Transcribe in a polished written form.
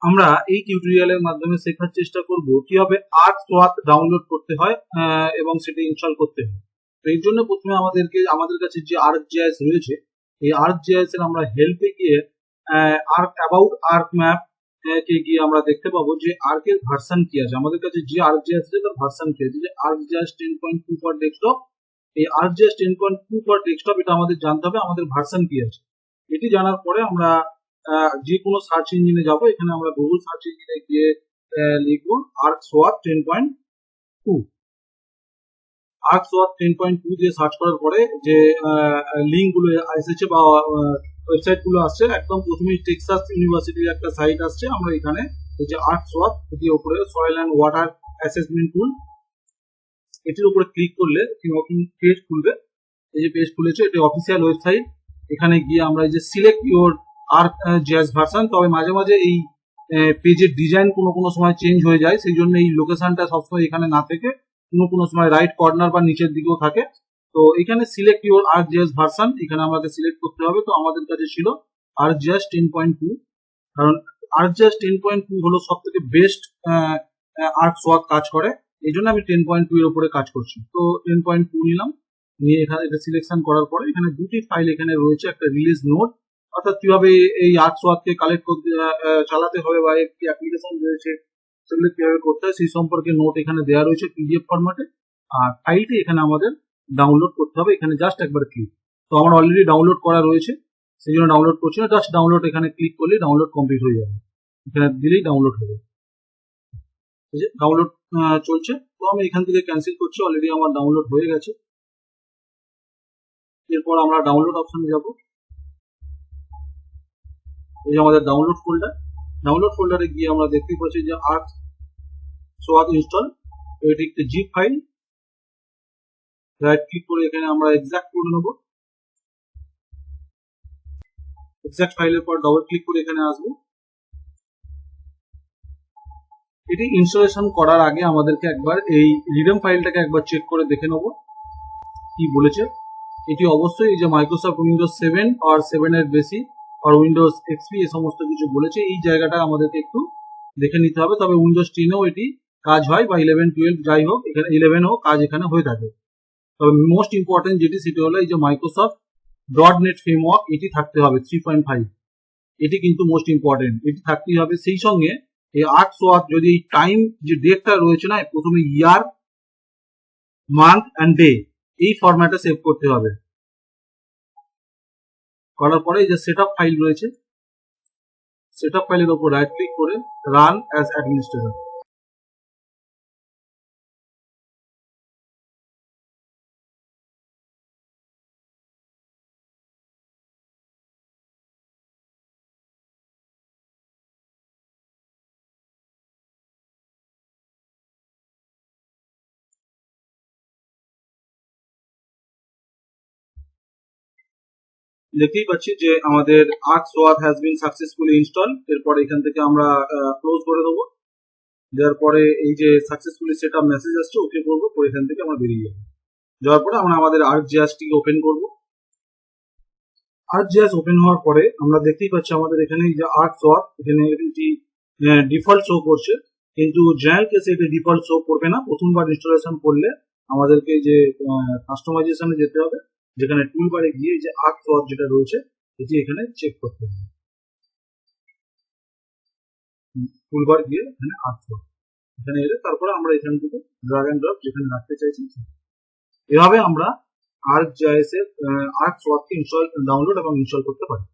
আমরা এই টিউটোরিয়ালের মাধ্যমে শেখার চেষ্টা করব কিভাবে ArcSWAT ডাউনলোড করতে হয় এবং সেটা ইনস্টল করতে হয়। তো এর জন্য প্রথমে আমাদের কাছে যে ArcGIS রয়েছে, এই ArcGIS এর আমরা হেল্পে গিয়ে ArcMap কে গিয়ে আমরা দেখতে পাবো যে ARC এর ভার্সন কি আছে। আমাদের কাছে যে ArcGIS এর ভার্সন কি আছে, যে ArcGIS 10.2 ফর ডেস্কটপ। এই ArcGIS 10.2 ফর ডেস্কটপ এটা আমাদের জানতে হবে আমাদের ভার্সন কি আছে। এটি জানার পরে আমরা যে কোনো সার্চ ইঞ্জিনে যাব। এখানে আমরা গুগল সার্চ ইঞ্জিনে গিয়ে লিখবো ArcSWAT 10.2। ArcSWAT 10.2 দিয়ে সার্চ করার পরে যে লিঙ্ক গুলো এসেছে বা ওয়েবসাইট গুলো আসছে, একদম প্রথমেই টেক্সাস ইউনিভার্সিটির একটা সাইট আসছে। আমরা এখানে এই যে ArcSWAT এটির উপরে সয়েল অ্যান্ড ওয়াটার অ্যাসেসমেন্ট টুল, এটির উপরে ক্লিক করলে একটি নতুন পেজ খুলবে। এই যে পেজ খুলেছে, এটি অফিসিয়াল ওয়েবসাইট। এখানে গিয়ে আমরা এই যে সিলেক্ট ইউর ArcGIS ভার্সন, তবে মাঝে মাঝে এই পেজের ডিজাইন কোনো সময় চেঞ্জ হয়ে যায়, সেই জন্য এই লোকেশনটা সবসময় এখানে না থেকে কোনো সময় রাইট কর্নার বা নিচের দিকেও থাকে। তো এখানে সিলেক্ট ইউর ArcGIS ভার্সন এখানে আমাকে সিলেক্ট করতে হবে। তো আমাদের কাছে ছিল ArcGIS 10.2, কারণ ArcGIS 10.2 হলো সব থেকে বেস্ট ArcSWAT কাজ করে, এই জন্য আমি 10.2 এর উপরে কাজ করছি। তো 10.2 নিলাম, নিয়ে এখানে এটা সিলেকশন করার পরে এখানে দুটি ফাইল এখানে রয়েছে, একটা রিলিজ নোট, অর্থাৎ কিভাবে এই ArcSWAT কে কালেক্ট করতে চালাতে হবে বা একটি অ্যাপ্লিকেশন রয়েছে সেগুলো কিভাবে করতে হয় সেই সম্পর্কে নোট এখানে দেওয়া রয়েছে PDF ফরম্যাটে। আর ফাইলটি এখানে আমাদের ডাউনলোড করতে হবে, এখানে জাস্ট একবার ক্লিক। তো আমার অলরেডি ডাউনলোড করা রয়েছে, সেই জন্য ডাউনলোড করছি না, জাস্ট ডাউনলোড এখানে ক্লিক করলেই ডাউনলোড কমপ্লিট হয়ে যাবে। এখানে দিলেই ডাউনলোড হবে। এই যে ডাউনলোড চলছে। তো আমি এখান থেকে ক্যান্সেল করছি, অলরেডি আমার ডাউনলোড হয়ে গেছে। এরপর আমরা ডাউনলোড অপশনে যাব। এই যে আমাদের ডাউনলোড ফোল্ডার, ডাউনলোড ফোল্ডারে গিয়ে আমরা দেখতে পাচ্ছি যে ArcSWAT ইনস্টল, এটি একটি জিপ ফাইল। রাইট ক্লিক করে এখানে আমরা এক্সাক্ট করে নেব। এক্সাক্ট ফাইলের পর ডবল ক্লিক করে এখানে আসবো। এটি ইনস্টলেশন করার আগে আমাদেরকে একবার এই রিডম ফাইলটাকে একবার চেক করে দেখে নেব কি বলেছে। এটি অবশ্যই এই যে মাইক্রোসফট উইন্ডোজ 7 আর 7 এর বেশি আর উইন্ডোজ এক্সপি এই সমস্ত কিছু বলেছে, এই জায়গাটা আমাদেরকে একটু দেখে নিতে হবে। তবে উইন্ডোজ 10 এও এটি কাজ হয়, বা 11, 12 যাই হোক, এখানে 11 ও কাজ এখানে হয়ে থাকে। তবে মোস্ট ইম্পর্টেন্ট যেটি সেটি হলো এই যে মাইক্রোসফট .NET ফ্রেমওয়ার্ক, এটি থাকতে হবে 3.5। এটি কিন্তু মোস্ট ইম্পর্টেন্ট, এটি থাকতেই হবে। সেই সঙ্গে এই ArcSWAT যদি এই টাইম যে ডেটটা রয়েছে না, প্রথমে ইয়ার, মান্থ অ্যান্ড ডে এই ফরম্যাটে সেভ করতে হবে। করার পরে এই যে সেটআপ ফাইল রয়েছে, সেটআপ ফাইলের উপর রাইট ক্লিক করে রান অ্যাজ অ্যাডমিনিস্ট্রেটর। দেখতেই পাচ্ছি যে আমাদের ArcSWAT has been successfully installed। এরপর এখান থেকে আমরা ক্লোজ করে দেবো। দেওয়ার পরে এই যে সাকসেসফুলি সেটআপ মেসেজ আসছে, ওকে করবো, তো এখান থেকে আমরা বেরিয়ে যাবো। যাওয়ার পরে আমরা আমাদের ArcGIS টিকে ওপেন করবো। ArcGIS ওপেন হওয়ার পরে আমরা দেখতেই পাচ্ছি আমাদের এখানে যে ArcSWAT এখানে এটি ডিফল্ট শো করছে, কিন্তু জেনারেল কেসে এটি ডিফল্ট শো করবে না। প্রথমবার ইনস্টলেশন করলে আমাদেরকে যে কাস্টমাইজেশনে যেতে হবে, যেখানে টুলবারে গিয়ে যে ArcSWAT যেটা রয়েছে এটি এখানে চেক করতে হবে। টুলবার গিয়ে এখানে ArcSWAT এখানে এলে তারপরে আমরা এখান থেকে ড্রাগ এন্ড ড্রপ যেখানে রাখতে চাইছি, এভাবে আমরা ArcGIS এর ArcSWAT কে ডাউনলোড এবং ইনস্টল করতে পারি।